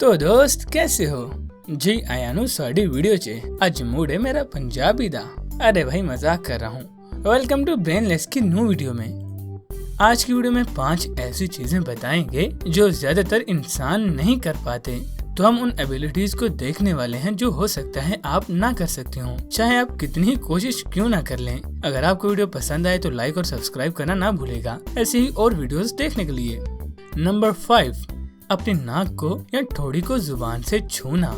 तो दोस्त कैसे हो जी आयानु साड़ी वीडियो चे आज मूड है मेरा पंजाबी दा। अरे भाई मजाक कर रहा हूँ। वेलकम टू ब्रेनलेस की न्यू वीडियो में। आज की वीडियो में 5 ऐसी चीजें बताएंगे जो ज्यादातर इंसान नहीं कर पाते। तो हम उन एबिलिटीज को देखने वाले हैं जो हो सकता है आप ना कर सकते हो, चाहे आप कितनी ही कोशिश क्यों ना कर लें। अगर आपको वीडियो पसंद आए तो लाइक और सब्सक्राइब करना ना भूलेगा ऐसे ही और वीडियोस देखने के लिए। नंबर 5, अपनी नाक को या थोड़ी को जुबान से छूना।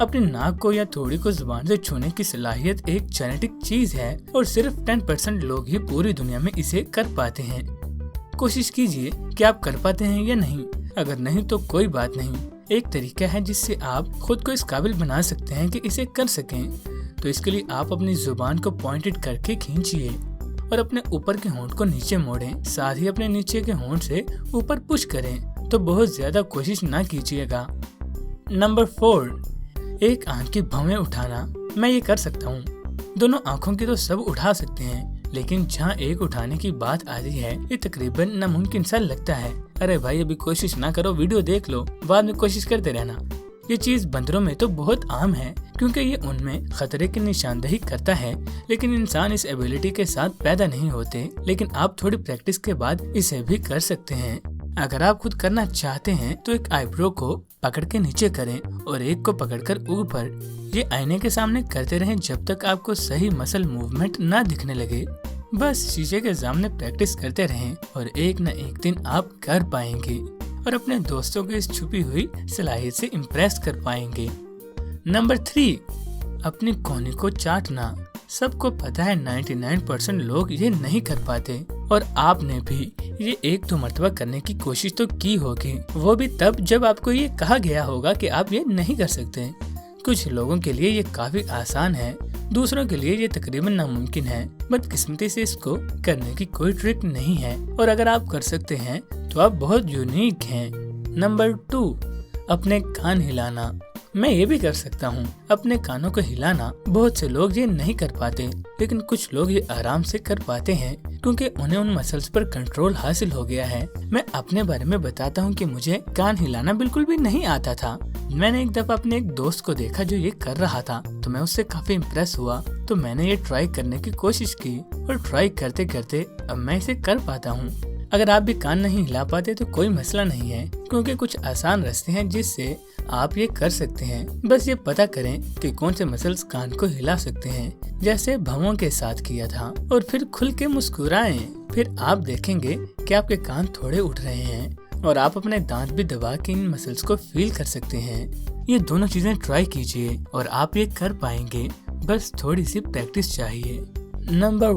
अपनी नाक को या थोड़ी को जुबान से छूने की सलाहियत एक जेनेटिक चीज है और सिर्फ 10% लोग ही पूरी दुनिया में इसे कर पाते हैं। कोशिश कीजिए कि आप कर पाते हैं या नहीं। अगर नहीं तो कोई बात नहीं, एक तरीका है जिससे आप खुद को इस काबिल बना सकते हैं कि इसे कर सकें। तो इसके लिए आप अपनी जुबान को पॉइंटेड करके खींचिए और अपने ऊपर के होंठ को नीचे मोड़ें, साथ ही अपने नीचे के होंठ से ऊपर पुश करें। तो बहुत ज्यादा कोशिश ना कीजिएगा। नंबर 4, एक आंख की भौवें उठाना। मैं ये कर सकता हूँ। दोनों आंखों की तो सब उठा सकते हैं, लेकिन जहाँ एक उठाने की बात आती है ये तकरीबन नामुमकिन सा लगता है। अरे भाई अभी कोशिश ना करो, वीडियो देख लो, बाद में कोशिश करते रहना। ये चीज बंदरों में तो बहुत आम है क्योंकि ये उनमें खतरे की निशानदेही करता है, लेकिन इंसान इस एबिलिटी के साथ पैदा नहीं होते। लेकिन आप थोड़ी प्रैक्टिस के बाद इसे भी कर सकते हैं। अगर आप खुद करना चाहते हैं तो एक आईब्रो को पकड़ के नीचे करें और एक को पकड़कर ऊपर। ये आईने के सामने करते रहें जब तक आपको सही मसल मूवमेंट ना दिखने लगे। बस शीशे के सामने प्रैक्टिस करते रहें और एक न एक दिन आप कर पाएंगे और अपने दोस्तों की इस छुपी हुई सलाहियत से इम्प्रेस कर पाएंगे। नंबर 3, अपनी कोहनी को चाटना। सबको पता है 99% लोग ये नहीं कर पाते और आपने भी ये 1-2 मरतबा करने की कोशिश तो की होगी, वो भी तब जब आपको ये कहा गया होगा कि आप ये नहीं कर सकते। कुछ लोगों के लिए ये काफी आसान है, दूसरों के लिए ये तकरीबन नामुमकिन है। बदकिस्मती से इसको करने की कोई ट्रिक नहीं है और अगर आप कर सकते हैं तो आप बहुत यूनिक हैं। नंबर 2, अपने कान हिलाना। मैं ये भी कर सकता हूँ। अपने कानों को हिलाना बहुत से लोग ये नहीं कर पाते, लेकिन कुछ लोग ये आराम से कर पाते हैं क्योंकि उन्हें उन मसल्स पर कंट्रोल हासिल हो गया है। मैं अपने बारे में बताता हूँ कि मुझे कान हिलाना बिल्कुल भी नहीं आता था। मैंने एक दफा अपने एक दोस्त को देखा जो ये कर रहा था, तो मैं उससे काफी इम्प्रेस हुआ। तो मैंने ये ट्राई करने की कोशिश की और ट्राई करते करते अब मैं इसे कर पाता हूँ। अगर आप भी कान नहीं हिला पाते तो कोई मसला नहीं है, क्योंकि कुछ आसान रास्ते हैं जिससे आप ये कर सकते हैं। बस ये पता करें कि कौन से मसल्स कान को हिला सकते हैं, जैसे भवों के साथ किया था, और फिर खुल के मुस्कुराएं। फिर आप देखेंगे कि आपके कान थोड़े उठ रहे हैं और आप अपने दांत भी दबा के इन मसल्स को फील कर सकते हैं। ये दोनों चीजें ट्राई कीजिए और आप ये कर पाएंगे, बस थोड़ी सी प्रैक्टिस चाहिए। नंबर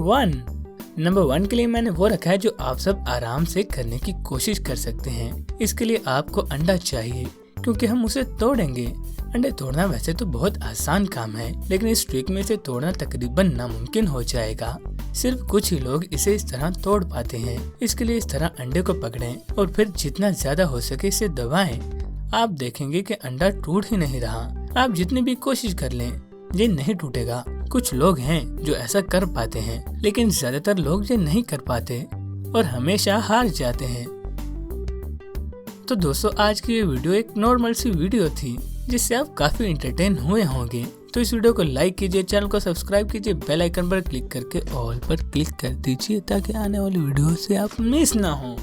1 के लिए मैंने वो रखा है जो आप सब आराम से करने की कोशिश कर सकते हैं। इसके लिए आपको अंडा चाहिए क्योंकि हम उसे तोड़ेंगे। अंडे तोड़ना वैसे तो बहुत आसान काम है, लेकिन इस ट्रिक में इसे तोड़ना तकरीबन नामुमकिन हो जाएगा। सिर्फ कुछ ही लोग इसे इस तरह तोड़ पाते हैं। इसके लिए इस तरह अंडे को पकड़ें और फिर जितना ज्यादा हो सके इसे दबाएं। आप देखेंगे कि अंडा टूट ही नहीं रहा। आप जितनी भी कोशिश कर लें ये नहीं टूटेगा। कुछ लोग हैं जो ऐसा कर पाते हैं, लेकिन ज्यादातर लोग ये नहीं कर पाते और हमेशा हार जाते हैं। तो दोस्तों आज की ये वीडियो एक नॉर्मल सी वीडियो थी जिससे आप काफी एंटरटेन हुए होंगे। तो इस वीडियो को लाइक कीजिए, चैनल को सब्सक्राइब कीजिए, बेल आइकन पर क्लिक करके ऑल पर क्लिक कर दीजिए ताकि आने वाली वीडियो से आप मिस ना हो।